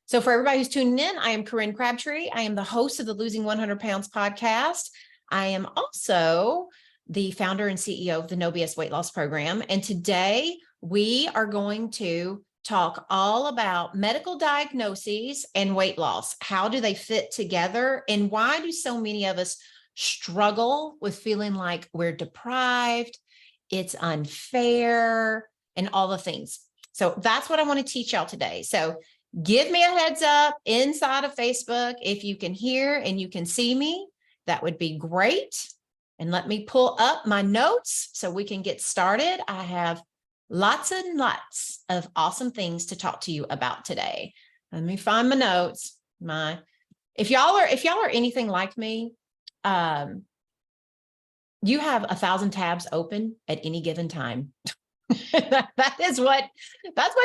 So for everybody who's tuning in, I am Corinne Crabtree. I am the host of the Losing 100 Pounds podcast. I am also the founder and CEO of the No BS Weight Loss Program. And today we are going to talk all about medical diagnoses and weight loss. How do they fit together? And why do so many of us struggle with feeling like we're deprived, it's unfair, and all the things? So that's what I want to teach y'all today. So give me a heads up inside of Facebook. If you can hear and you can see me, that would be great. And let me pull up my notes so we can get started. I have lots and lots of awesome things to talk to you about today. Let me find my notes. If y'all are anything like me, you have 1,000 tabs open at any given time. That's what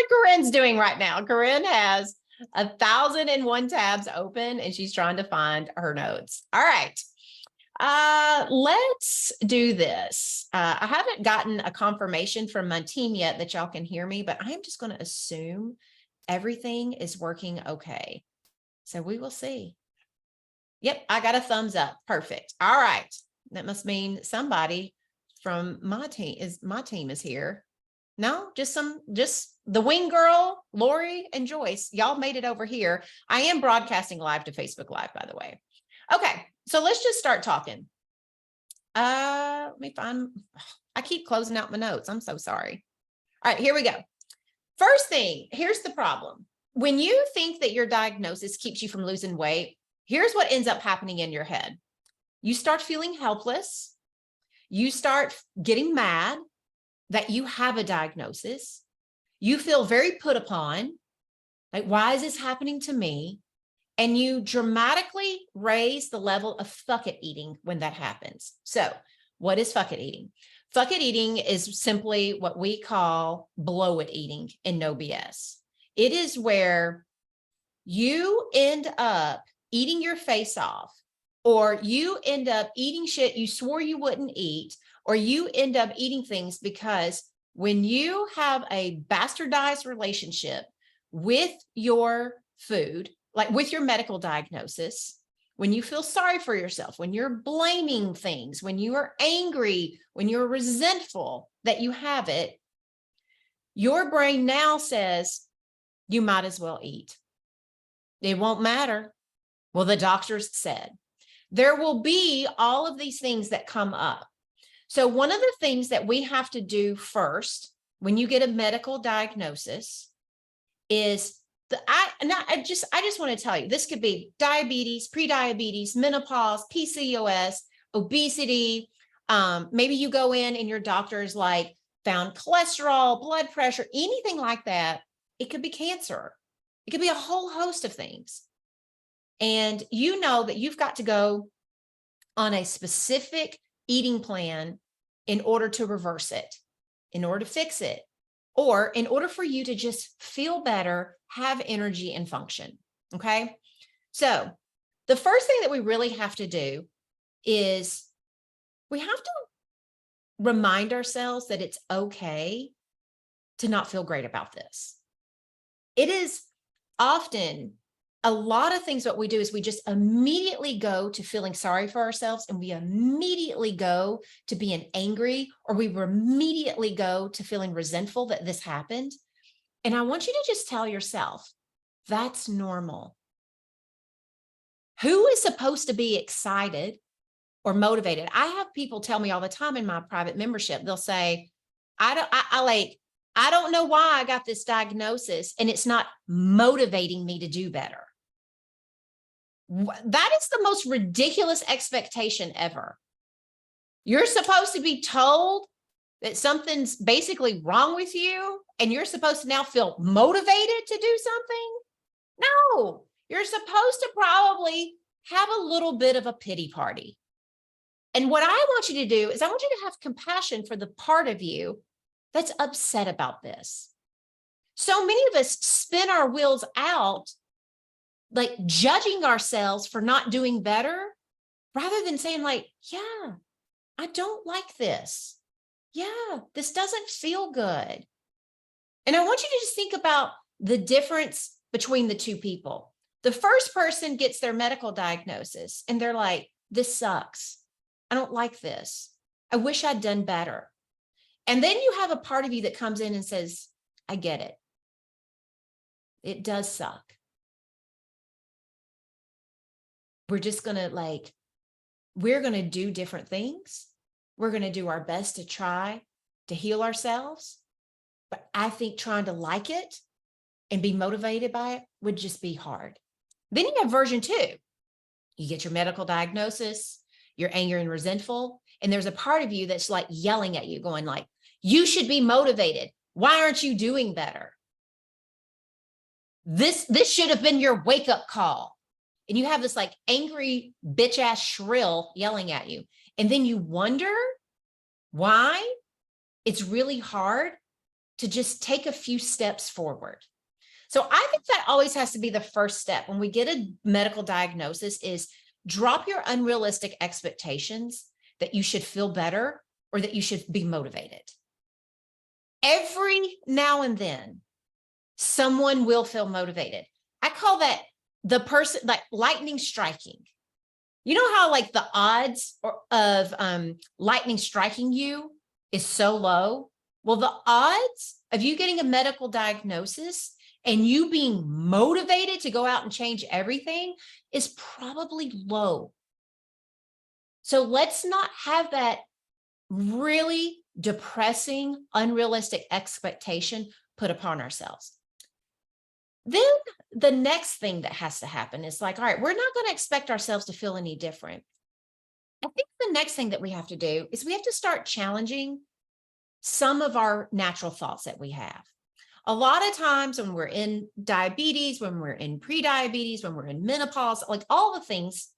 Corinne's doing right now. Corinne has 1,001 tabs open and she's trying to find her notes. All right. Let's do this. I haven't gotten a confirmation from my team yet that y'all can hear me, but I am just going to assume everything is working okay. So we will see. Yep, I got a thumbs up. Perfect. All right. That must mean somebody from my team is here. No, just the wing girl, Lori and Joyce. Y'all made it over here. I am broadcasting live to Facebook Live, by the way. Okay, so let's just start talking. Let me find, I keep closing out my notes. I'm so sorry. All right, here we go. First thing, here's the problem. When you think that your diagnosis keeps you from losing weight, here's what ends up happening in your head. You start feeling helpless. You start getting mad that you have a diagnosis. You feel very put upon, like, why is this happening to me? And you dramatically raise the level of fuck it eating when that happens. So what is fuck it eating? Fuck it eating is simply what we call blow it eating in No BS. It is where you end up eating your face off, or you end up eating shit you swore you wouldn't eat, or you end up eating things because when you have a bastardized relationship with your food, like with your medical diagnosis, when you feel sorry for yourself, when you're blaming things, when you are angry, when you're resentful that you have it, your brain now says, you might as well eat. It won't matter. Well, the doctors said. There will be all of these things that come up. So one of the things that we have to do first when you get a medical diagnosis is I just want to tell you, this could be diabetes, prediabetes, menopause, PCOS, obesity. Maybe you go in and your doctor's like found cholesterol, blood pressure, anything like that. It could be cancer. It could be a whole host of things. And you know that you've got to go on a specific eating plan in order to reverse it, in order to fix it, or in order for you to just feel better, have energy and function. Okay. So the first thing that we really have to do is we have to remind ourselves that it's okay to not feel great about this. It is often a lot of things. What we do is we just immediately go to feeling sorry for ourselves, and we immediately go to being angry, or we immediately go to feeling resentful that this happened. And I want you to just tell yourself, that's normal. Who is supposed to be excited or motivated? I have people tell me all the time in my private membership, they'll say, I don't know why I got this diagnosis and it's not motivating me to do better. That is the most ridiculous expectation ever. You're supposed to be told that something's basically wrong with you, and you're supposed to now feel motivated to do something? No, you're supposed to probably have a little bit of a pity party. And what I want you to do is I want you to have compassion for the part of you that's upset about this. So many of us spin our wheels out, like judging ourselves for not doing better, rather than saying like, yeah, I don't like this. Yeah, this doesn't feel good. And I want you to just think about the difference between the two people. The first person gets their medical diagnosis and they're like, this sucks. I don't like this. I wish I'd done better. And then you have a part of you that comes in and says, I get it. It does suck. We're just going to we're going to do different things. We're going to do our best to try to heal ourselves. But I think trying to like it and be motivated by it would just be hard. Then you have version 2. You get your medical diagnosis, you're angry and resentful, and there's a part of you that's like yelling at you, going like, you should be motivated. Why aren't you doing better? This should have been your wake-up call. And you have this like angry bitch ass shrill yelling at you. And then you wonder why it's really hard to just take a few steps forward. So I think that always has to be the first step when we get a medical diagnosis, is drop your unrealistic expectations that you should feel better or that you should be motivated. Every now and then, someone will feel motivated. I call that the person, like lightning striking. You know how like the odds of lightning striking you is so low? Well, the odds of you getting a medical diagnosis and you being motivated to go out and change everything is probably low. So let's not have that really depressing, unrealistic expectation put upon ourselves. Then the next thing that has to happen is like, all right, we're not going to expect ourselves to feel any different. I think the next thing that we have to do is we have to start challenging some of our natural thoughts that we have. A lot of times when we're in diabetes, when we're in pre-diabetes, when we're in menopause, like all the things,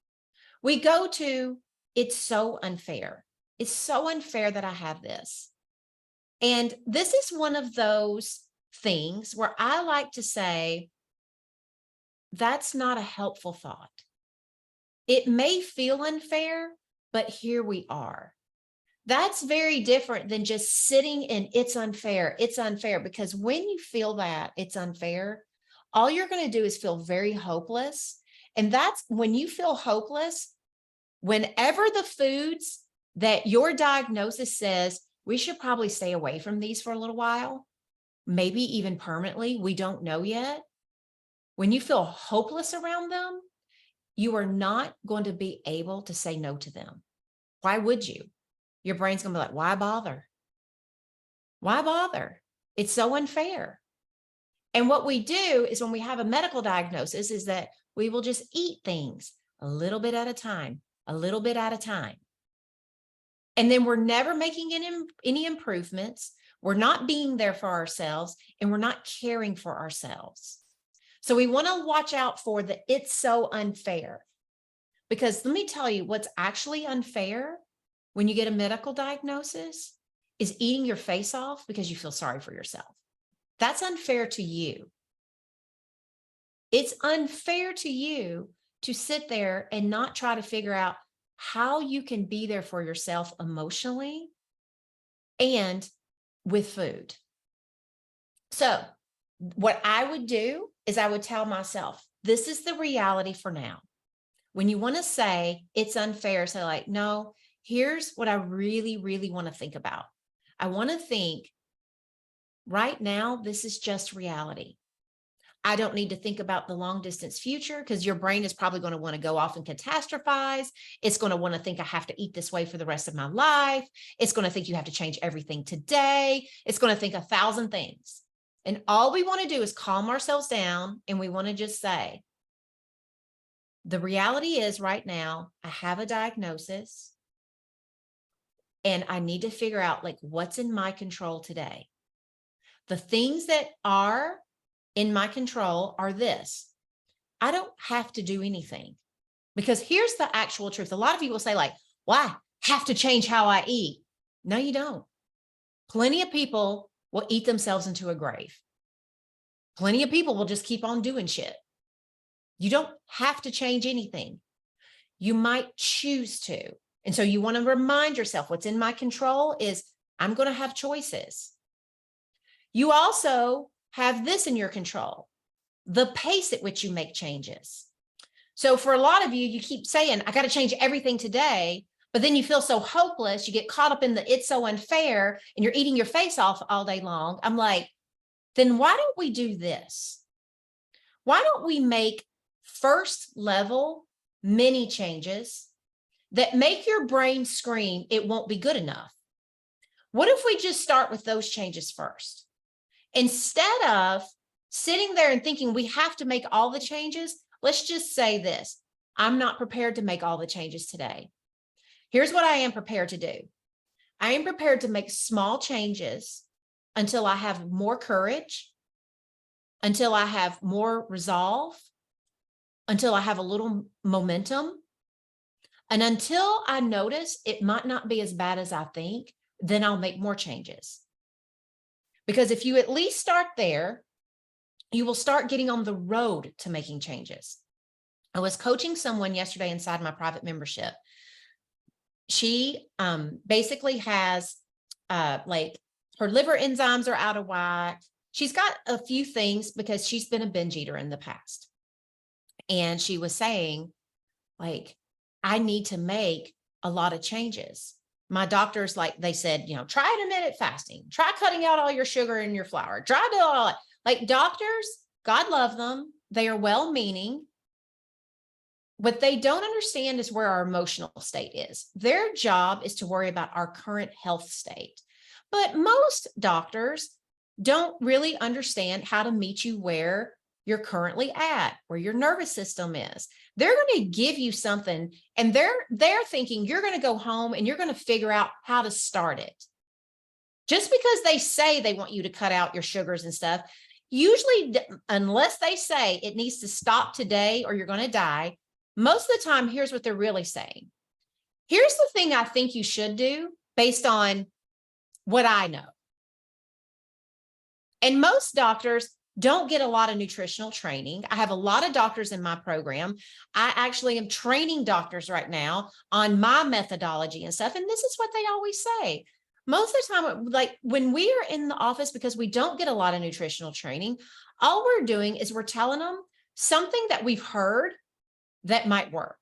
we go to, it's so unfair. It's so unfair that I have this. And this is one of those things where I like to say, that's not a helpful thought. It may feel unfair, but here we are. That's very different than just sitting in it's unfair, because when you feel that it's unfair, all you're going to do is feel very hopeless. And that's when you feel hopeless, whenever the foods that your diagnosis says, we should probably stay away from these for a little while, maybe even permanently, we don't know yet. When you feel hopeless around them, you are not going to be able to say no to them. Why would you? Your brain's going to be like, why bother? Why bother? It's so unfair. And what we do is when we have a medical diagnosis is that we will just eat things a little bit at a time, a little bit at a time. And then we're never making any improvements. We're not being there for ourselves, and we're not caring for ourselves. So we want to watch out for the it's so unfair. Because let me tell you, what's actually unfair when you get a medical diagnosis is eating your face off because you feel sorry for yourself. That's unfair to you. It's unfair to you to sit there and not try to figure out how you can be there for yourself emotionally and with food. So what I would do is I would tell myself, this is the reality for now. When you want to say it's unfair, say like, no, here's what I really, really want to think about. I want to think right now, this is just reality. I don't need to think about the long distance future, because your brain is probably going to want to go off and catastrophize. It's going to want to think I have to eat this way for the rest of my life. It's going to think you have to change everything today. It's going to think 1,000 things. And all we want to do is calm ourselves down. And we want to just say, the reality is right now, I have a diagnosis and I need to figure out like what's in my control today. The things that are in my control are this. I don't have to do anything, because here's the actual truth. A lot of people say like, well, I have to change how I eat. No, you don't. Plenty of people will eat themselves into a grave. Plenty of people will just keep on doing shit. You don't have to change anything. You might choose to. And so you want to remind yourself what's in my control is I'm going to have choices. You also have this in your control. the pace at which you make changes. So for a lot of you, you keep saying, I got to change everything today, but then you feel so hopeless. You get caught up in the it's so unfair and you're eating your face off all day long. I'm like, then why don't we do this? Why don't we make first level mini changes that make your brain scream, it won't be good enough? What if we just start with those changes first? Instead of sitting there and thinking we have to make all the changes, let's just say this. I'm not prepared to make all the changes today. Here's what I am prepared to do. I am prepared to make small changes until I have more courage, until I have more resolve, until I have a little momentum, and until I notice it might not be as bad as I think, then I'll make more changes. Because if you at least start there, you will start getting on the road to making changes. I was coaching someone yesterday inside my private membership. She basically has like her liver enzymes are out of whack. She's got a few things because she's been a binge eater in the past. And she was saying, like, I need to make a lot of changes. My doctors, like they said, you know, try intermittent fasting, try cutting out all your sugar and your flour, try to all that. Like doctors, God love them. They are well-meaning. What they don't understand is where our emotional state is. Their job is to worry about our current health state. But most doctors don't really understand how to meet you where you're currently at, where your nervous system is. They're going to give you something and they're thinking you're going to go home and you're going to figure out how to start it. Just because they say they want you to cut out your sugars and stuff, usually, unless they say it needs to stop today or you're going to die, most of the time, here's what they're really saying. Here's the thing I think you should do based on what I know. And most doctors don't get a lot of nutritional training. I have a lot of doctors in my program. I actually am training doctors right now on my methodology and stuff. And this is what they always say. Most of the time, like when we are in the office, because we don't get a lot of nutritional training, all we're doing is we're telling them something that we've heard that might work.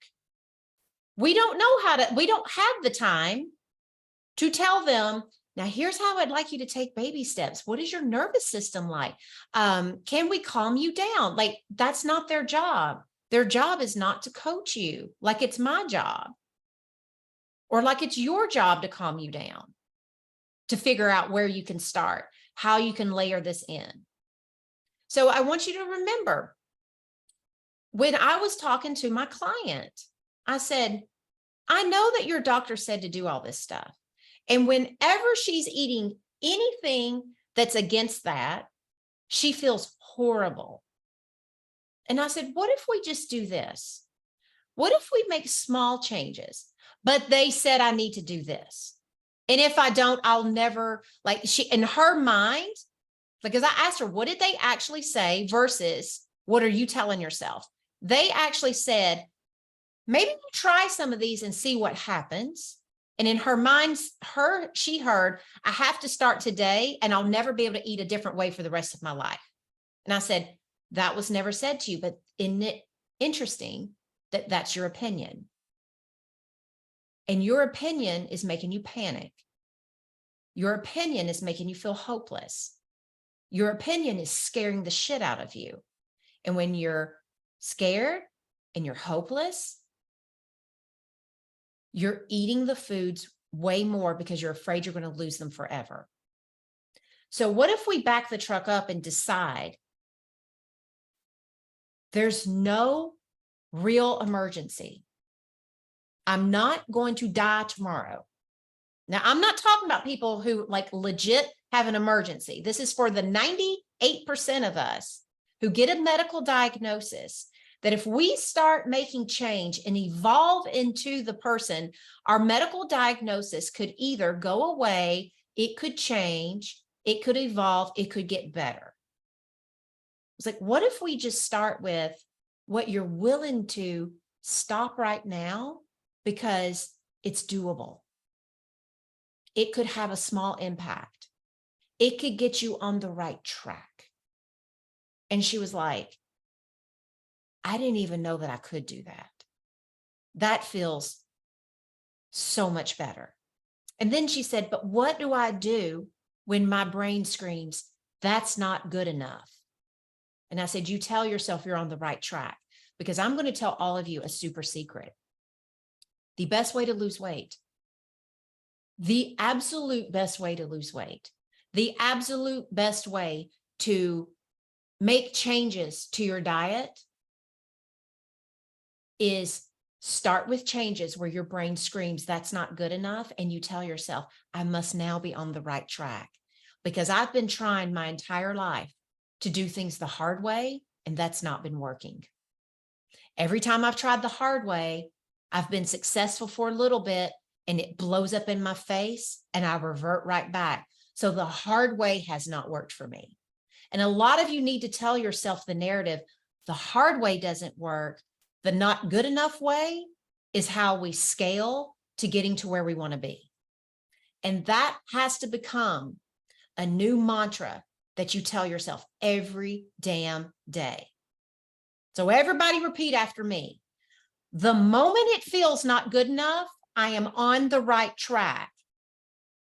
We don't have the time to tell them, now here's how I'd like you to take baby steps. What is your nervous system like? Can we calm you down? Like that's not their job. Their job is not to coach you like it's my job or like it's your job to calm you down, to figure out where you can start, how you can layer this in. So I want you to remember, when I was talking to my client, I said, I know that your doctor said to do all this stuff. And whenever she's eating anything that's against that, she feels horrible. And I said, what if we just do this? What if we make small changes? But they said, I need to do this. And if I don't, I'll never, like she, in her mind, because I asked her, what did they actually say versus what are you telling yourself? They actually said, maybe you try some of these and see what happens. And in her mind, she heard, I have to start today and I'll never be able to eat a different way for the rest of my life. And I said, that was never said to you, but isn't it interesting that that's your opinion? And your opinion is making you panic. Your opinion is making you feel hopeless. Your opinion is scaring the shit out of you. And when you're scared and you're hopeless, you're eating the foods way more because you're afraid you're going to lose them forever. So what if we back the truck up and decide there's no real emergency? I'm not going to die tomorrow. Now, I'm not talking about people who like legit have an emergency. This is for the 98% of us who get a medical diagnosis, that if we start making change and evolve into the person, our medical diagnosis could either go away, it could change, it could evolve, it could get better. It's like, what if we just start with what you're willing to stop right now because it's doable? It could have a small impact. It could get you on the right track. And she was like, I didn't even know that I could do that. That feels so much better. And then she said, but what do I do when my brain screams, that's not good enough? And I said, you tell yourself you're on the right track, because I'm going to tell all of you a super secret. The best way to lose weight, the absolute best way to lose weight, the absolute best way to make changes to your diet is start with changes where your brain screams, that's not good enough. And you tell yourself, I must now be on the right track, because I've been trying my entire life to do things the hard way, and that's not been working. Every time I've tried the hard way, I've been successful for a little bit and it blows up in my face and I revert right back. So the hard way has not worked for me. And a lot of you need to tell yourself the narrative, the hard way doesn't work. The not good enough way is how we scale to getting to where we want to be. And that has to become a new mantra that you tell yourself every damn day. So everybody repeat after me. The moment it feels not good enough, I am on the right track.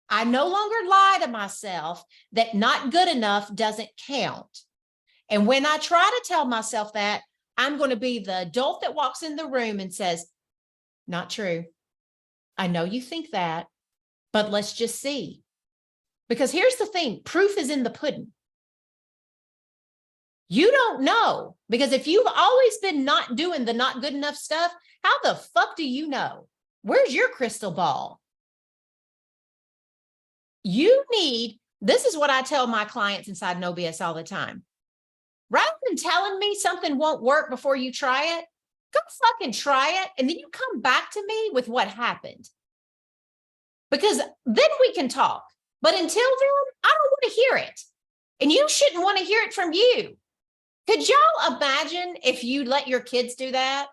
I no longer lie to myself that not good enough doesn't count. And when I try to tell myself that, I'm going to be the adult that walks in the room and says, not true. I know you think that, but let's just see. Because here's the thing, proof is in the pudding. You don't know, because if you've always been not doing the not good enough stuff, how the fuck do you know? Where's your crystal ball? You need, this is what I tell my clients inside No BS all the time. Rather than telling me something won't work before you try it, go fucking try it. And then you come back to me with what happened. Because then we can talk. But until then, I don't want to hear it. And you shouldn't want to hear it from you. Could y'all imagine if you let your kids do that?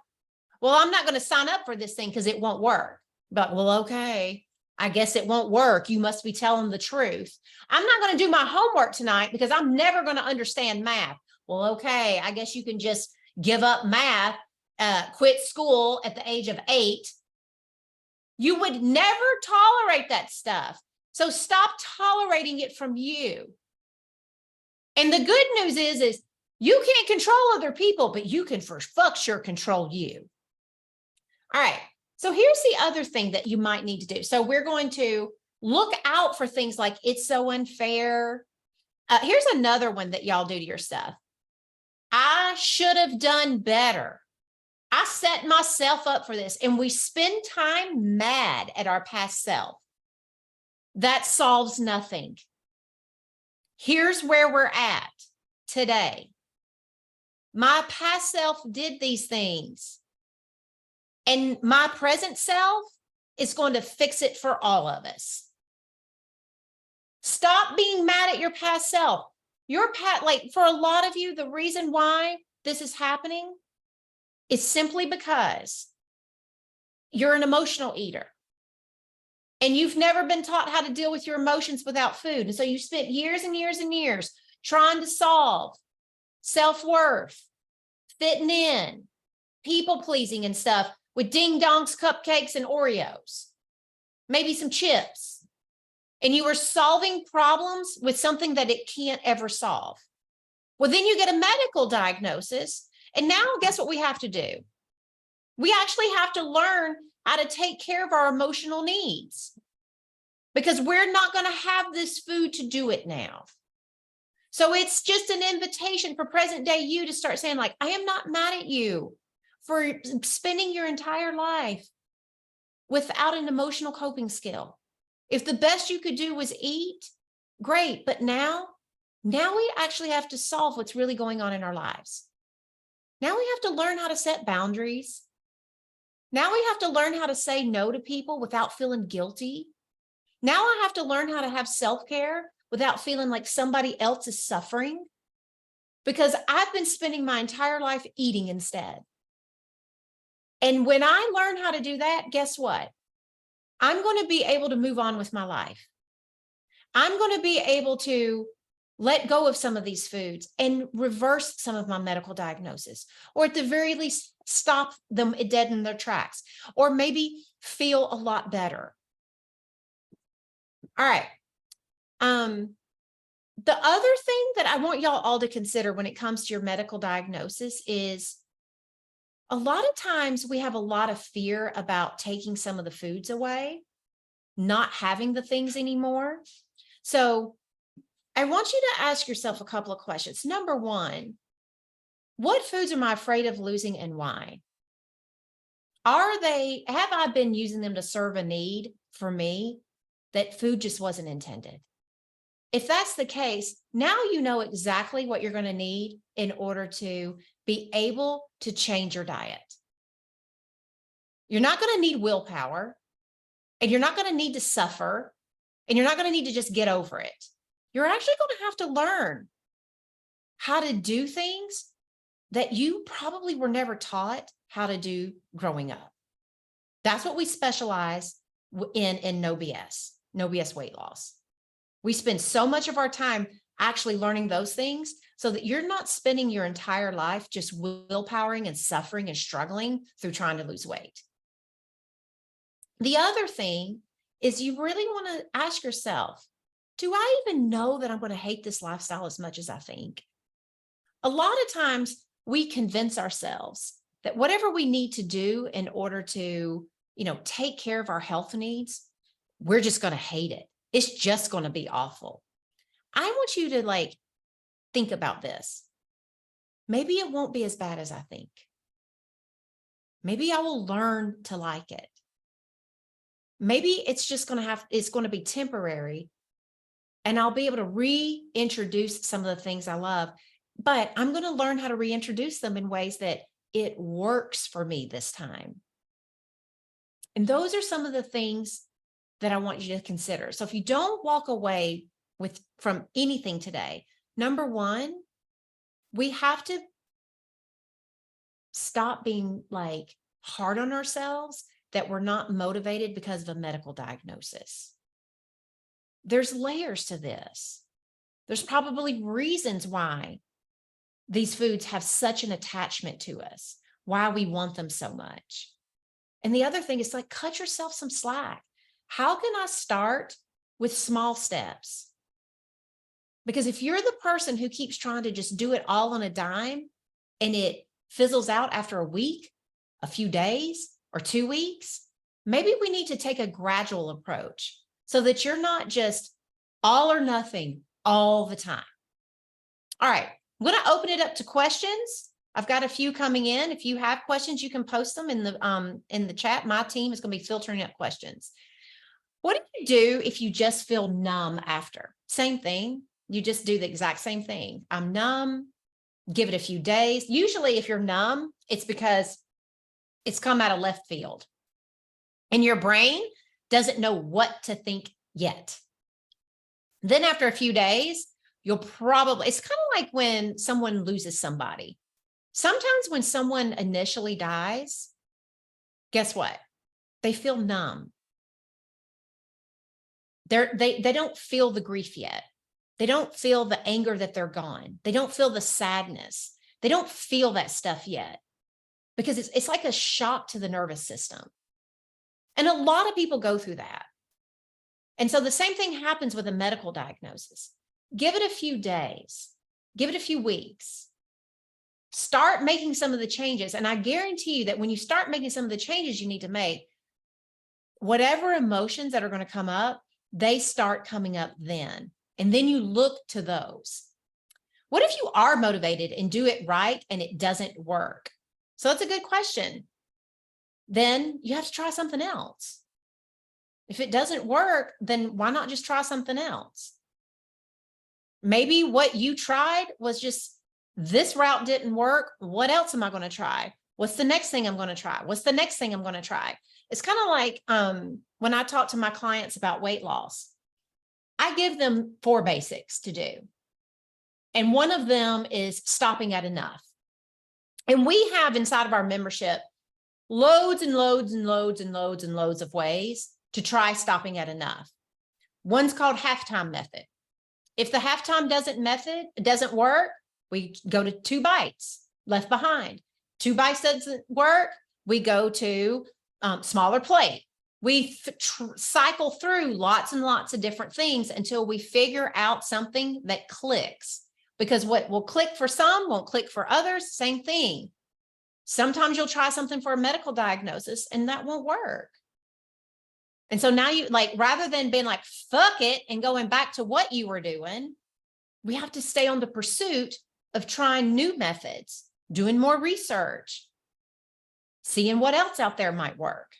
Well, I'm not going to sign up for this thing because it won't work. But, well, okay, I guess it won't work. You must be telling the truth. I'm not going to do my homework tonight because I'm never going to understand math. Well, okay, I guess you can just give up math, quit school at the age of 8. You would never tolerate that stuff. So stop tolerating it from you. And the good news is you can't control other people, but you can for fuck sure control you. All right. So here's the other thing that you might need to do. So we're going to look out for things like it's so unfair. Here's another one that y'all do to your stuff. I should have done better. I set myself up for this, and we spend time mad at our past self. That solves nothing. Here's where we're at today. My past self did these things, and my present self is going to fix it for all of us. Stop being mad at your past self. Like for a lot of you, the reason why this is happening is simply because you're an emotional eater and you've never been taught how to deal with your emotions without food. And so you spent years and years and years trying to solve self-worth, fitting in, people pleasing and stuff with ding dongs, cupcakes, and Oreos, maybe some chips. And you were solving problems with something that it can't ever solve. Well, then you get a medical diagnosis. And now guess what we have to do? We actually have to learn how to take care of our emotional needs, because we're not going to have this food to do it now. So it's just an invitation for present day you to start saying, like, I am not mad at you for spending your entire life without an emotional coping skill. If the best you could do was eat, great. But now we actually have to solve what's really going on in our lives. Now we have to learn how to set boundaries. Now we have to learn how to say no to people without feeling guilty. Now I have to learn how to have self-care without feeling like somebody else is suffering, because I've been spending my entire life eating instead. And when I learn how to do that, guess what? I'm going to be able to move on with my life. I'm going to be able to let go of some of these foods and reverse some of my medical diagnosis, or at the very least, stop them dead in their tracks, or maybe feel a lot better. All right. The other thing that I want y'all all to consider when it comes to your medical diagnosis is a lot of times we have a lot of fear about taking some of the foods away, not having the things anymore. So I want you to ask yourself a couple of questions. Number one, what foods am I afraid of losing and why? Have I been using them to serve a need for me that food just wasn't intended? If that's the case, now you know exactly what you're going to need in order to be able to change your diet. You're not going to need willpower, and you're not going to need to suffer, and you're not going to need to just get over it. You're actually going to have to learn how to do things that you probably were never taught how to do growing up. That's what we specialize in No BS weight loss. We spend so much of our time actually learning those things so that you're not spending your entire life just willpowering and suffering and struggling through trying to lose weight. The other thing is you really want to ask yourself, do I even know that I'm going to hate this lifestyle as much as I think? A lot of times we convince ourselves that whatever we need to do in order to, take care of our health needs, we're just going to hate it. It's just going to be awful. I want you to think about this. Maybe it won't be as bad as I think. Maybe I will learn to like it. Maybe it's going to be temporary, and I'll be able to reintroduce some of the things I love, but I'm going to learn how to reintroduce them in ways that it works for me this time. And those are some of the things that I want you to consider. So if you don't walk away from anything today, number one, we have to stop being hard on ourselves that we're not motivated because of a medical diagnosis. There's layers to this. There's probably reasons why these foods have such an attachment to us, why we want them so much. And the other thing is cut yourself some slack. How can I start with small steps? Because if you're the person who keeps trying to just do it all on a dime and it fizzles out after a week, a few days, or 2 weeks, maybe we need to take a gradual approach so that you're not just all or nothing all the time. All right, I'm going to open it up to questions. I've got a few coming in. If you have questions, you can post them in the chat. My team is going to be filtering up questions. What do you do if you just feel numb after? Same thing. You just do the exact same thing. I'm numb. Give it a few days. Usually if you're numb, it's because it's come out of left field and your brain doesn't know what to think yet. Then after a few days, it's kind of like when someone loses somebody. Sometimes when someone initially dies, guess what? They feel numb. They don't feel the grief yet. They don't feel the anger that they're gone. They don't feel the sadness. They don't feel that stuff yet because it's like a shock to the nervous system. And a lot of people go through that. And so the same thing happens with a medical diagnosis. Give it a few days, give it a few weeks. Start making some of the changes. And I guarantee you that when you start making some of the changes you need to make, whatever emotions that are going to come up, they start coming up then. And then you look to those. What if you are motivated and do it right and it doesn't work? So that's a good question. Then you have to try something else. If it doesn't work, then why not just try something else? Maybe what you tried was just, this route didn't work. What else am I going to try? What's the next thing I'm going to try? What's the next thing I'm going to try? It's kind of like when I talk to my clients about weight loss, I give them 4 basics to do. And one of them is stopping at enough. And we have inside of our membership loads and loads and loads and loads and loads of ways to try stopping at enough. One's called halftime method. If the halftime doesn't work, we go to 2 bites left behind. 2 bites doesn't work, we go to smaller plate. We cycle through lots and lots of different things until we figure out something that clicks. Because what will click for some won't click for others. Same thing. Sometimes you'll try something for a medical diagnosis and that won't work. And so now you, like, rather than being like, fuck it, and going back to what you were doing, we have to stay on the pursuit of trying new methods, doing more research, seeing what else out there might work.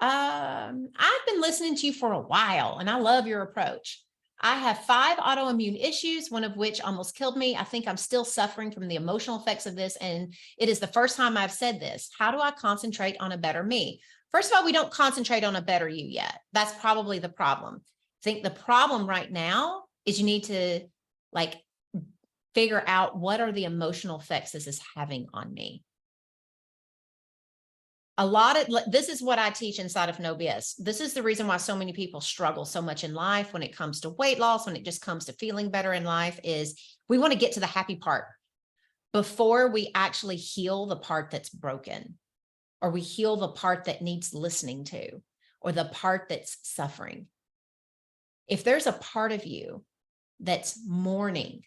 I've been listening to you for a while and I love your approach. I have 5 autoimmune issues, one of which almost killed me. I think I'm still suffering from the emotional effects of this. And it is the first time I've said this. How do I concentrate on a better me? First of all, we don't concentrate on a better you yet. That's probably the problem. I think the problem right now is you need to like figure out what are the emotional effects this is having on me. This is what I teach inside of No BS. This is the reason why so many people struggle so much in life when it comes to weight loss, when it just comes to feeling better in life, is we want to get to the happy part before we actually heal the part that's broken, or we heal the part that needs listening to, or the part that's suffering. If there's a part of you that's mourning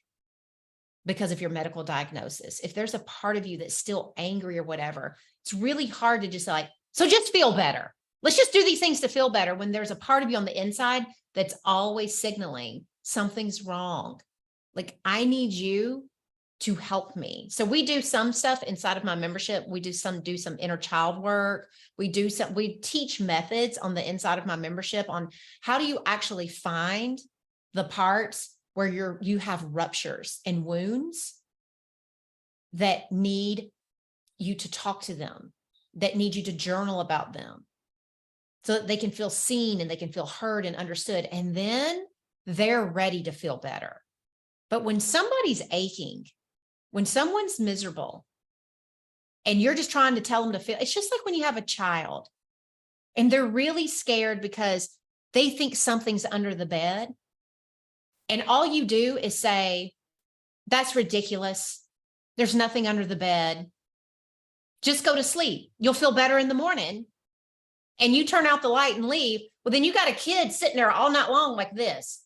because of your medical diagnosis, if there's a part of you that's still angry or whatever, it's really hard to just like, so just feel better. Let's just do these things to feel better, when there's a part of you on the inside that's always signaling something's wrong. Like, I need you to help me. So we do some stuff inside of my membership. We do some inner child work. We teach methods on the inside of my membership on how do you actually find the parts where you have ruptures and wounds that need you to talk to them, that need you to journal about them, so that they can feel seen and they can feel heard and understood. And then they're ready to feel better. But when somebody's aching, when someone's miserable, and you're just trying to tell them to feel, it's just like when you have a child and they're really scared because they think something's under the bed. And all you do is say, that's ridiculous. There's nothing under the bed. Just go to sleep. You'll feel better in the morning. And you turn out the light and leave. Well, then you got a kid sitting there all night long like this,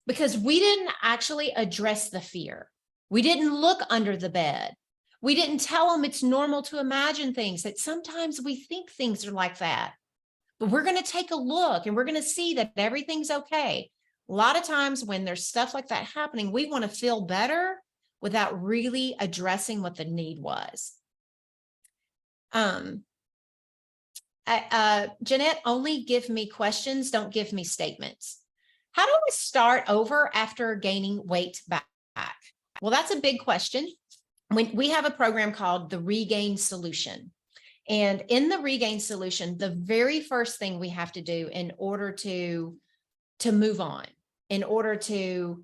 because we didn't actually address the fear. We didn't look under the bed. We didn't tell them it's normal to imagine things, that sometimes we think things are like that. But we're going to take a look and we're going to see that everything's okay. A lot of times when there's stuff like that happening, we want to feel better without really addressing what the need was. Jeanette, only give me questions, don't give me statements. How do I start over after gaining weight back? Well, that's a big question. We have a program called the Regain Solution. And in the Regain Solution, the very first thing we have to do in order to move on, in order to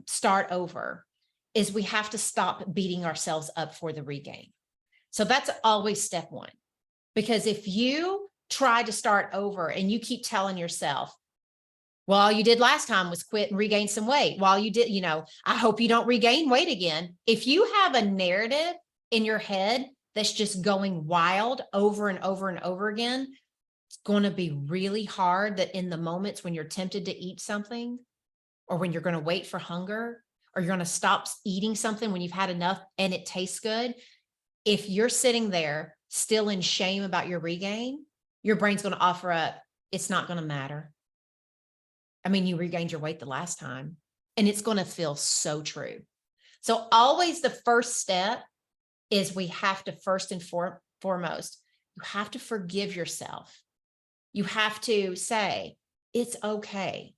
start over, is we have to stop beating ourselves up for the regain. So that's always step one. Because if you try to start over and you keep telling yourself, well, all you did last time was quit and regain some weight. While you did, I hope you don't regain weight again. If you have a narrative in your head that's just going wild over and over and over again, it's going to be really hard that in the moments when you're tempted to eat something, or when you're going to wait for hunger, or you're going to stop eating something when you've had enough and it tastes good, if you're sitting there still in shame about your regain, your brain's going to offer up, it's not going to matter. I mean, you regained your weight the last time, and it's going to feel so true. So always the first step is we have to first and foremost, you have to forgive yourself. You have to say, it's okay.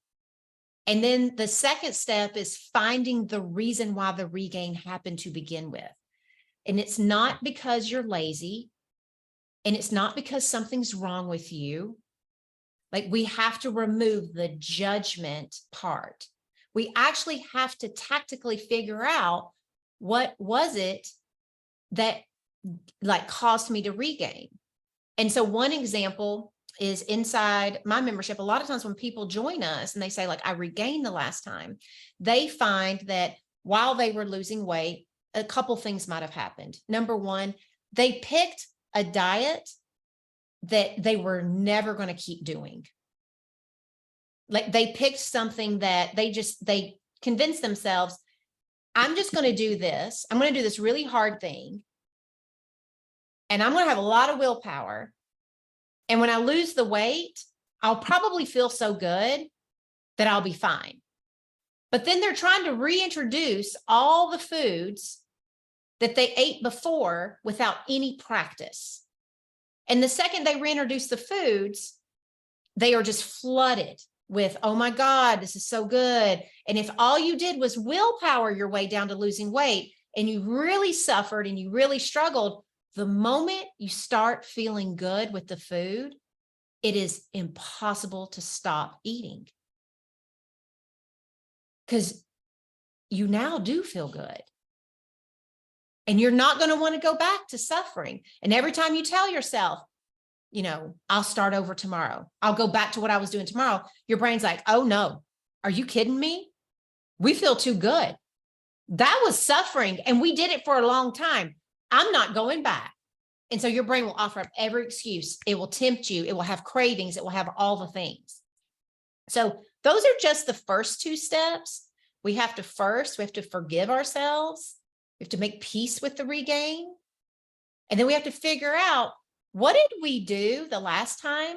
And then the second step is finding the reason why the regain happened to begin with. And it's not because you're lazy, and it's not because something's wrong with you. Like, we have to remove the judgment part. We actually have to tactically figure out what was it that like caused me to regain. And so one example is inside my membership. A lot of times when people join us and they say, like, I regained the last time, they find that while they were losing weight, a couple things might have happened. Number one, they picked a diet that they were never going to keep doing. Like, they picked something that they convinced themselves, I'm just going to do this. I'm going to do this really hard thing. And I'm going to have a lot of willpower. And when I lose the weight, I'll probably feel so good that I'll be fine. But then they're trying to reintroduce all the foods that they ate before without any practice. And the second they reintroduce the foods, they are just flooded with, oh my God, this is so good. And if all you did was willpower your way down to losing weight and you really suffered and you really struggled, the moment you start feeling good with the food, it is impossible to stop eating. Because you now do feel good. And you're not going to want to go back to suffering. And every time you tell yourself, you know, I'll start over tomorrow, I'll go back to what I was doing tomorrow, your brain's like, oh no, are you kidding me? We feel too good. That was suffering and we did it for a long time. I'm not going back. And so your brain will offer up every excuse. It will tempt you. It will have cravings. It will have all the things. So those are just the first two steps. We have to forgive ourselves. We have to make peace with the regain. And then we have to figure out, what did we do the last time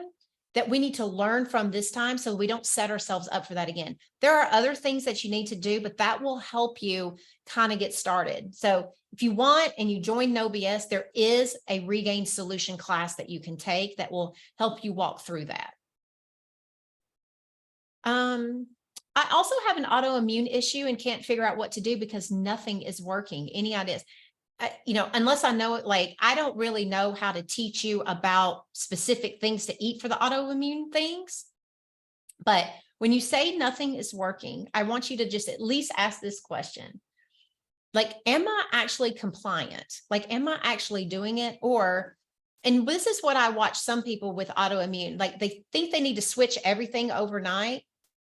that we need to learn from this time so we don't set ourselves up for that again? There are other things that you need to do, but that will help you kind of get started. So if you want and you join No BS, there is a regain solution class that you can take that will help you walk through that. I also have an autoimmune issue and can't figure out what to do because nothing is working. Any ideas? You know, unless I know it, like, I don't really know how to teach you about specific things to eat for the autoimmune things. But when you say nothing is working, I want you to just at least ask this question. Like, am I actually compliant? Like, am I actually doing it? And this is what I watch some people with autoimmune, like they think they need to switch everything overnight.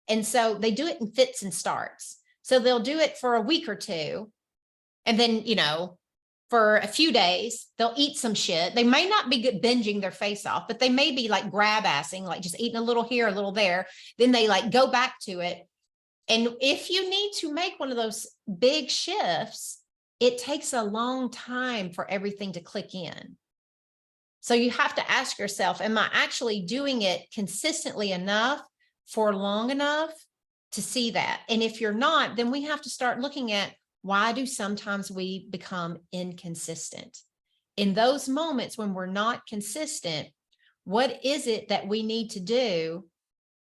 And so they do it in fits and starts. So they'll do it for a week or two. And then, you know, for a few days, they'll eat some shit. They may not be binging their face off, but they may be like grab assing, like just eating a little here, a little there. Then they like go back to it. And if you need to make one of those big shifts, it takes a long time for everything to click in. So you have to ask yourself, am I actually doing it consistently enough for long enough to see that? And if you're not, then we have to start looking at, why do sometimes we become inconsistent? In those moments when we're not consistent, what is it that we need to do,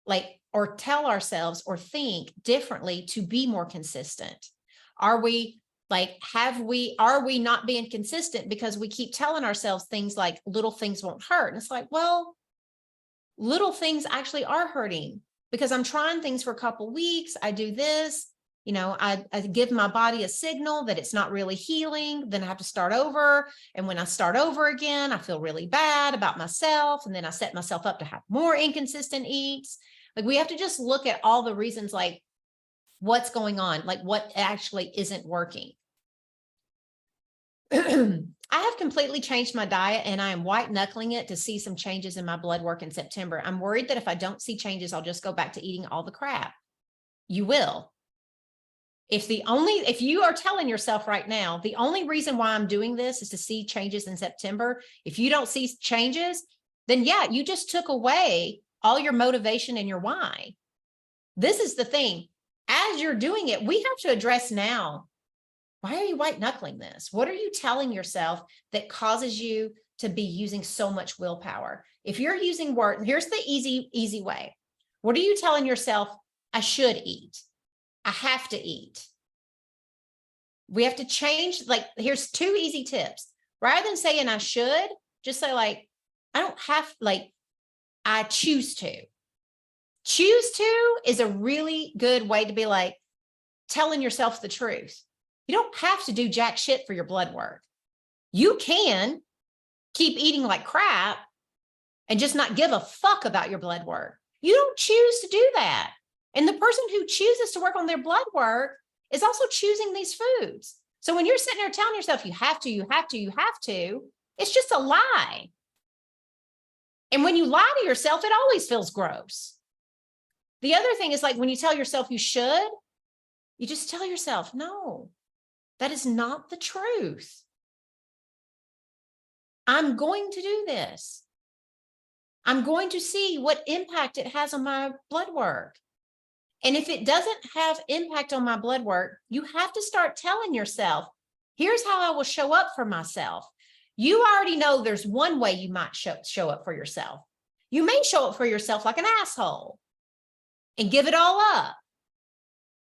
like, or tell ourselves or think differently to be more consistent? Are we like, are we not being consistent because we keep telling ourselves things like little things won't hurt? And it's like, well, little things actually are hurting because I'm trying things for a couple of weeks. I do this, you know, I give my body a signal that it's not really healing. Then I have to start over. And when I start over again, I feel really bad about myself. And then I set myself up to have more inconsistent eats. Like, we have to just look at all the reasons, like, what's going on, like what actually isn't working. I have completely changed my diet and I am white knuckling it to see some changes in my blood work in September. I'm worried that if I don't see changes, I'll just go back to eating all the crap. You will. If you are telling yourself right now, the only reason why I'm doing this is to see changes in September, if you don't see changes, then yeah, you just took away all your motivation and your why. This is the thing. As you're doing it, we have to address now, why are you white knuckling this? What are you telling yourself that causes you to be using so much willpower? If you're using work, here's the easy way. What are you telling yourself? I should eat. I have to eat. We have to change. Like, here's 2 easy tips. Rather than saying I should, just say, like, I don't have, like, I choose to. Choose to is a really good way to be like telling yourself the truth. You don't have to do jack shit for your blood work. You can keep eating like crap and just not give a fuck about your blood work. You don't choose to do that. And the person who chooses to work on their blood work is also choosing these foods. So when you're sitting there telling yourself you have to, you have to, you have to, it's just a lie. And when you lie to yourself, it always feels gross. The other thing is, like, when you tell yourself you should, you just tell yourself, no, that is not the truth. I'm going to do this. I'm going to see what impact it has on my blood work. And if it doesn't have impact on my blood work, you have to start telling yourself, here's how I will show up for myself. You already know there's one way you might show up for yourself. You may show up for yourself like an asshole and give it all up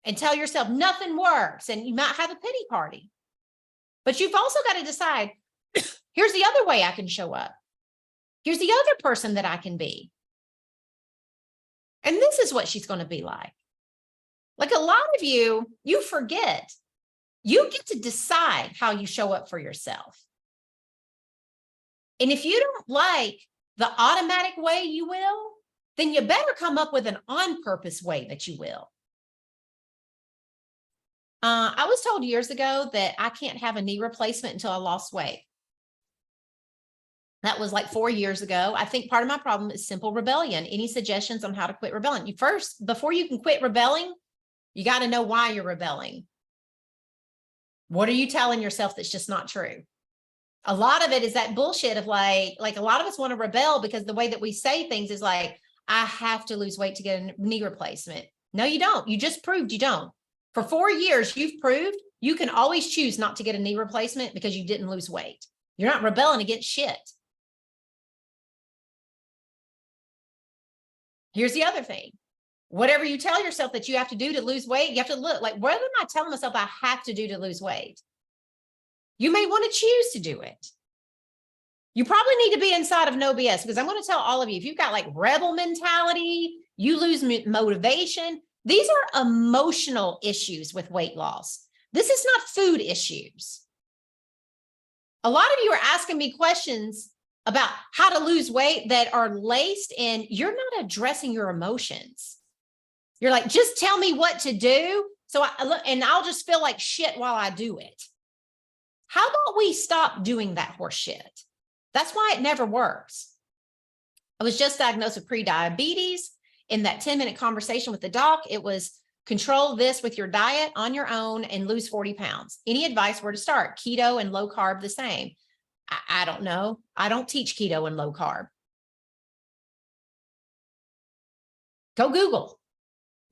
and tell yourself nothing works, and you might have a pity party. But you've also got to decide, here's the other way I can show up. Here's the other person that I can be. And this is what she's going to be like. Like, a lot of you forget you get to decide how you show up for yourself. And if you don't like the automatic way you will, then you better come up with an on-purpose way that you will. I was told years ago that I can't have a knee replacement until I lost weight. That was like 4 years ago. I think part of my problem is simple rebellion. Any suggestions on how to quit rebelling? You first, before you can quit rebelling, you got to know why you're rebelling. What are you telling yourself that's just not true? A lot of it is that bullshit of like a lot of us want to rebel because the way that we say things is like, I have to lose weight to get a knee replacement. No, you don't. You just proved you don't. For 4 years, you've proved you can always choose not to get a knee replacement because you didn't lose weight. You're not rebelling against shit. Here's the other thing. Whatever you tell yourself that you have to do to lose weight, you have to look like, what am I telling myself I have to do to lose weight? You may want to choose to do it. You probably need to be inside of no BS, because I'm going to tell all of you, if you've got like rebel mentality, you lose motivation. These are emotional issues with weight loss. This is not food issues. A lot of you are asking me questions about how to lose weight that are laced in, you're not addressing your emotions. You're like, just tell me what to do. So I'll just feel like shit while I do it. How about we stop doing that horse shit? That's why it never works. I was just diagnosed with prediabetes. In that 10-minute conversation with the doc, it was control this with your diet on your own and lose 40 pounds. Any advice where to start? Keto and low carb the same? I don't know. I don't teach keto and low carb. Go Google.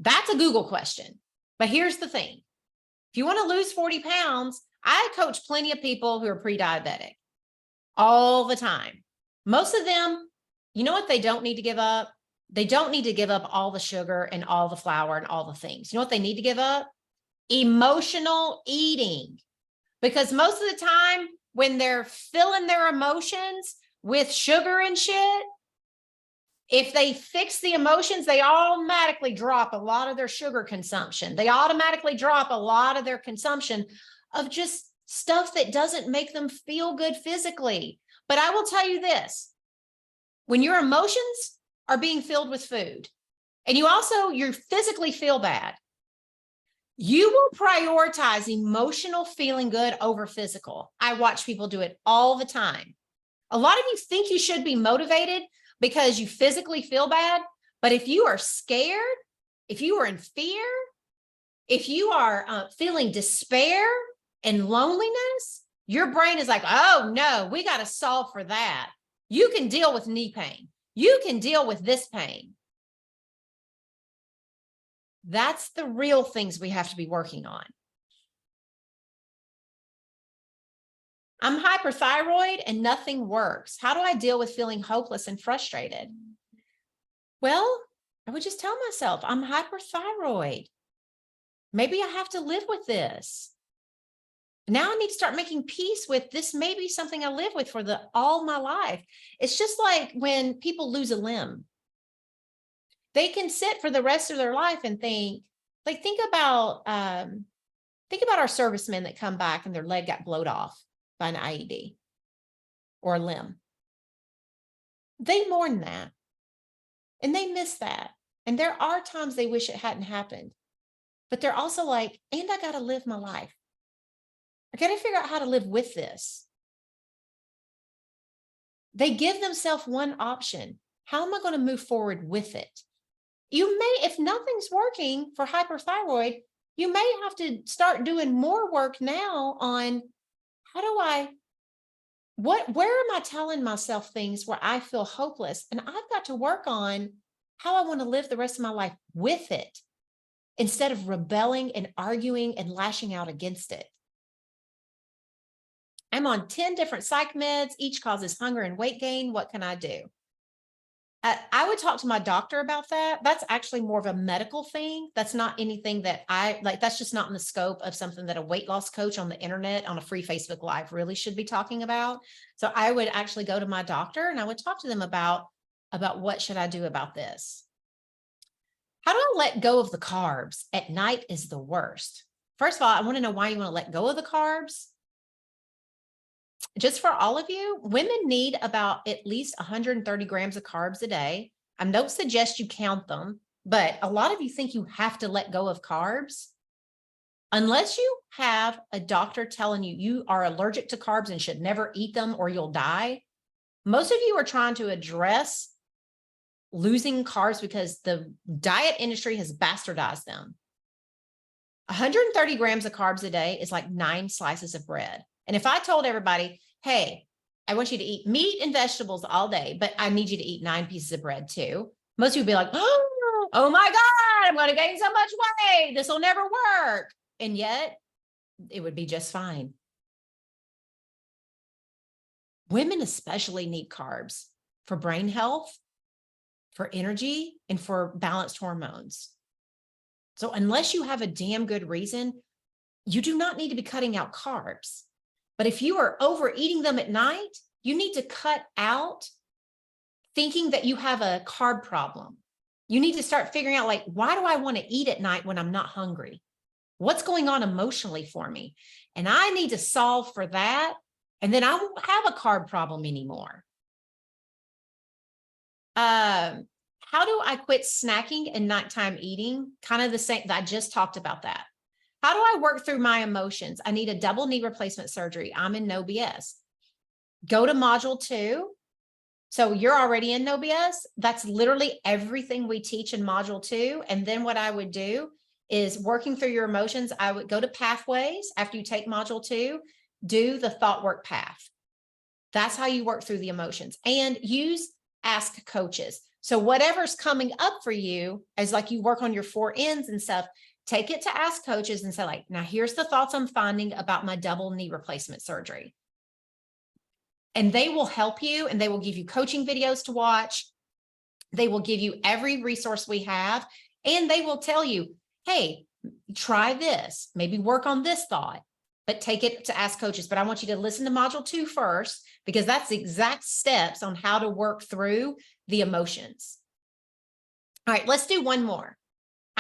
That's a Google question. But here's the thing. If you want to lose 40 pounds, I coach plenty of people who are pre-diabetic all the time. Most of them, you know what they don't need to give up? They don't need to give up all the sugar and all the flour and all the things. You know what they need to give up? Emotional eating. Because most of the time, when they're filling their emotions with sugar and shit, if they fix the emotions, they automatically drop a lot of their sugar consumption. They automatically drop a lot of their consumption of just stuff that doesn't make them feel good physically. But I will tell you this, when your emotions are being filled with food and you physically feel bad, you will prioritize emotional feeling good over physical. I watch people do it all the time. A lot of you think you should be motivated because you physically feel bad. But if you are scared, if you are in fear, if you are feeling despair and loneliness, your brain is like, oh no, we got to solve for that. You can deal with knee pain. You can deal with this pain. That's the real things we have to be working on. I'm hyperthyroid and nothing works. How do I deal with feeling hopeless and frustrated? Well, I would just tell myself, I'm hyperthyroid. Maybe I have to live with this. Now I need to start making peace with this. May be something I live with for all my life. It's just like when people lose a limb. They can sit for the rest of their life and think about our servicemen that come back and their leg got blowed off by an IED or a limb. They mourn that and they miss that. And there are times they wish it hadn't happened, but they're also like, and I got to live my life. I got to figure out how to live with this. They give themselves one option. How am I going to move forward with it? You may, if nothing's working for hyperthyroid, you may have to start doing more work now on how do I, where am I telling myself things where I feel hopeless? And I've got to work on how I want to live the rest of my life with it instead of rebelling and arguing and lashing out against it. I'm on 10 different psych meds. Each causes hunger and weight gain. What can I do? I would talk to my doctor about that. That's actually more of a medical thing. That's not anything that I like. That's just not in the scope of something that a weight loss coach on the internet on a free Facebook Live really should be talking about. So I would actually go to my doctor and I would talk to them about what should I do about this? How do I let go of the carbs? At night is the worst. First of all, I want to know why you want to let go of the carbs. Just for all of you, women need about at least 130 grams of carbs a day. I don't suggest you count them, but a lot of you think you have to let go of carbs. Unless you have a doctor telling you you are allergic to carbs and should never eat them or you'll die, most of you are trying to address losing carbs because the diet industry has bastardized them. 130 grams of carbs a day is like 9 slices of bread. And if I told everybody, hey, I want you to eat meat and vegetables all day, but I need you to eat 9 pieces of bread too, most people would be like, oh my God, I'm going to gain so much weight. This will never work. And yet it would be just fine. Women especially need carbs for brain health, for energy, and for balanced hormones. So unless you have a damn good reason, you do not need to be cutting out carbs. But if you are overeating them at night, you need to cut out thinking that you have a carb problem. You need to start figuring out, like, why do I want to eat at night when I'm not hungry? What's going on emotionally for me? And I need to solve for that. And then I won't have a carb problem anymore. How do I quit snacking and nighttime eating? Kind of the same. I just talked about that. How do I work through my emotions? I need a double knee replacement surgery. I'm in no BS. Go to module 2. So you're already in no BS. That's literally everything we teach in module 2. And then what I would do is working through your emotions. I would go to pathways after you take module 2, do the thought work path. That's how you work through the emotions, and use ask coaches. So whatever's coming up for you as like you work on your 4 ends and stuff, take it to ask coaches and say, like, now here's the thoughts I'm finding about my double knee replacement surgery. And they will help you, and they will give you coaching videos to watch. They will give you every resource we have, and they will tell you, hey, try this, maybe work on this thought, but take it to ask coaches. But I want you to listen to module 2 first, because that's the exact steps on how to work through the emotions. All right, let's do one more.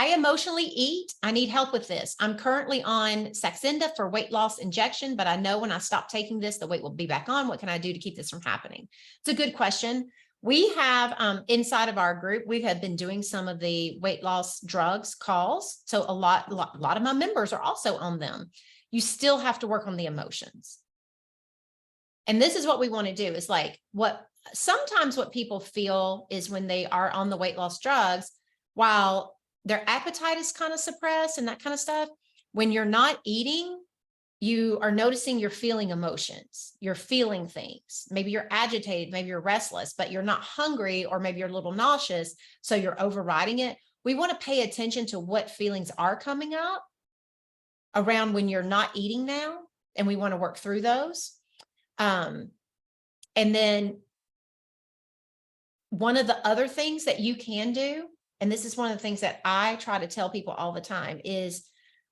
I emotionally eat. I need help with this. I'm currently on Saxenda for weight loss injection, but I know when I stop taking this, the weight will be back on. What can I do to keep this from happening? It's a good question. We have inside of our group, we have been doing some of the weight loss drugs calls. So a lot of my members are also on them. You still have to work on the emotions. And this is what we want to do, is like sometimes what people feel is when they are on the weight loss drugs, while their appetite is kind of suppressed and that kind of stuff, when you're not eating, you are noticing you're feeling emotions, you're feeling things. Maybe you're agitated, maybe you're restless, but you're not hungry, or maybe you're a little nauseous, so you're overriding it. We want to pay attention to what feelings are coming up around when you're not eating now, and we want to work through those. And then one of the other things that you can do, and this is one of the things that I try to tell people all the time, is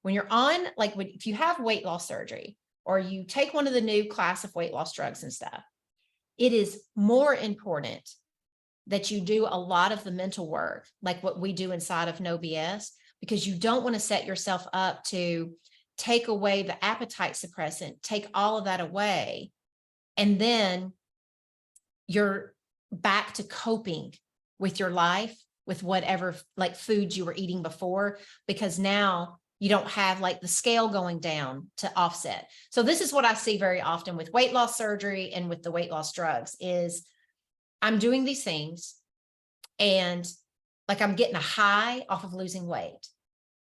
when you're on, like, if you have weight loss surgery or you take one of the new class of weight loss drugs and stuff, it is more important that you do a lot of the mental work, like what we do inside of No BS, because you don't want to set yourself up to take away the appetite suppressant, take all of that away, and then you're back to coping with your life, with whatever like foods you were eating before, because now you don't have like the scale going down to offset. So this is what I see very often with weight loss surgery and with the weight loss drugs is I'm doing these things and like I'm getting a high off of losing weight.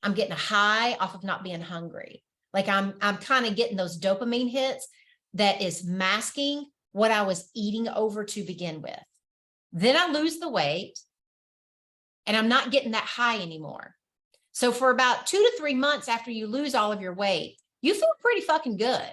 I'm getting a high off of not being hungry. Like I'm kind of getting those dopamine hits that is masking what I was eating over to begin with. Then I lose the weight and I'm not getting that high anymore. So for about 2 to 3 months after you lose all of your weight, you feel pretty fucking good.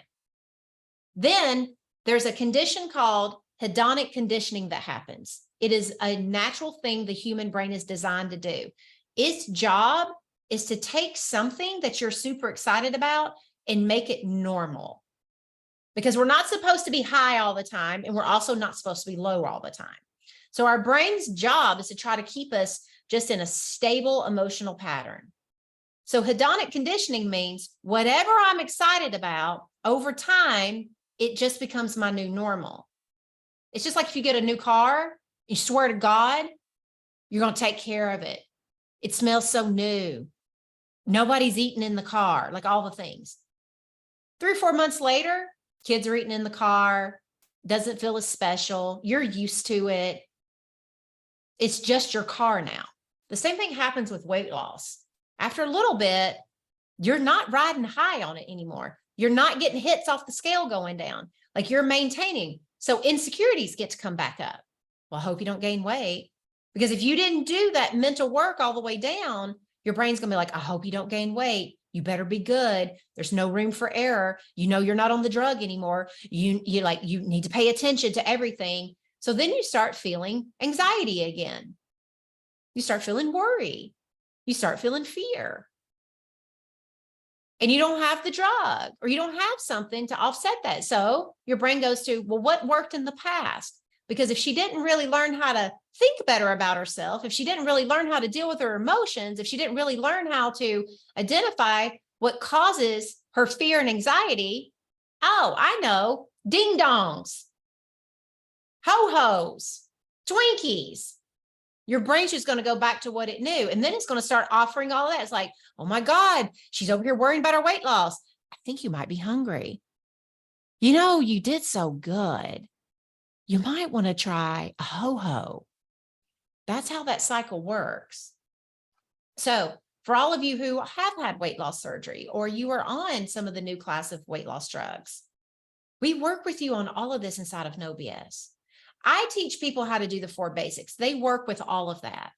Then there's a condition called hedonic conditioning that happens. It is a natural thing the human brain is designed to do. Its job is to take something that you're super excited about and make it normal. Because we're not supposed to be high all the time, and we're also not supposed to be low all the time. So our brain's job is to try to keep us just in a stable emotional pattern. So hedonic conditioning means whatever I'm excited about, over time, it just becomes my new normal. It's just like if you get a new car, you swear to God, you're going to take care of it. It smells so new. Nobody's eating in the car, like all the things. 3 or 4 months later, kids are eating in the car, doesn't feel as special. You're used to it. It's just your car now. The same thing happens with weight loss. After a little bit, you're not riding high on it anymore. You're not getting hits off the scale going down. Like you're maintaining. So insecurities get to come back up. Well, I hope you don't gain weight. Because if you didn't do that mental work all the way down, your brain's going to be like, I hope you don't gain weight. You better be good. There's no room for error. You know, you're not on the drug anymore. You need to pay attention to everything. So then you start feeling anxiety again. You start feeling worry. You start feeling fear. And you don't have the drug or you don't have something to offset that. So your brain goes to, well, what worked in the past? Because if she didn't really learn how to think better about herself, if she didn't really learn how to deal with her emotions, if she didn't really learn how to identify what causes her fear and anxiety, oh, I know, ding dongs, ho-hos, Twinkies. Your brain's just going to go back to what it knew. And then it's going to start offering all of that. It's like, oh my God, she's over here worrying about her weight loss. I think you might be hungry. You know, you did so good. You might want to try a ho-ho. That's how that cycle works. So for all of you who have had weight loss surgery, or you are on some of the new class of weight loss drugs, we work with you on all of this inside of No BS. I teach people how to do the 4 basics. They work with all of that.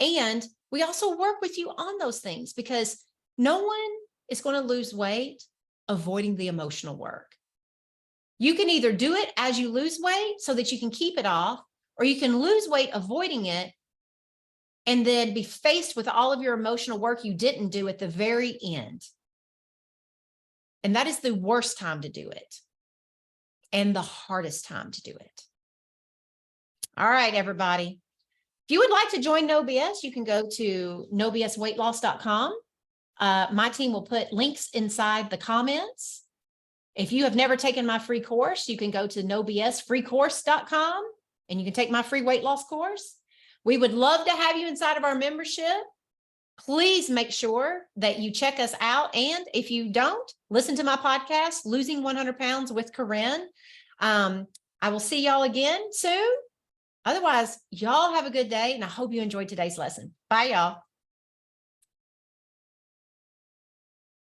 And we also work with you on those things because no one is going to lose weight avoiding the emotional work. You can either do it as you lose weight so that you can keep it off, or you can lose weight avoiding it and then be faced with all of your emotional work you didn't do at the very end. And that is the worst time to do it and the hardest time to do it. All right, everybody. If you would like to join No BS, you can go to nobsweightloss.com. My team will put links inside the comments. If you have never taken my free course, you can go to nobsfreecourse.com and you can take my free weight loss course. We would love to have you inside of our membership. Please make sure that you check us out. And if you don't, listen to my podcast, Losing 100 Pounds with Corinne. I will see y'all again soon. Otherwise, y'all have a good day, and I hope you enjoyed today's lesson. Bye, y'all.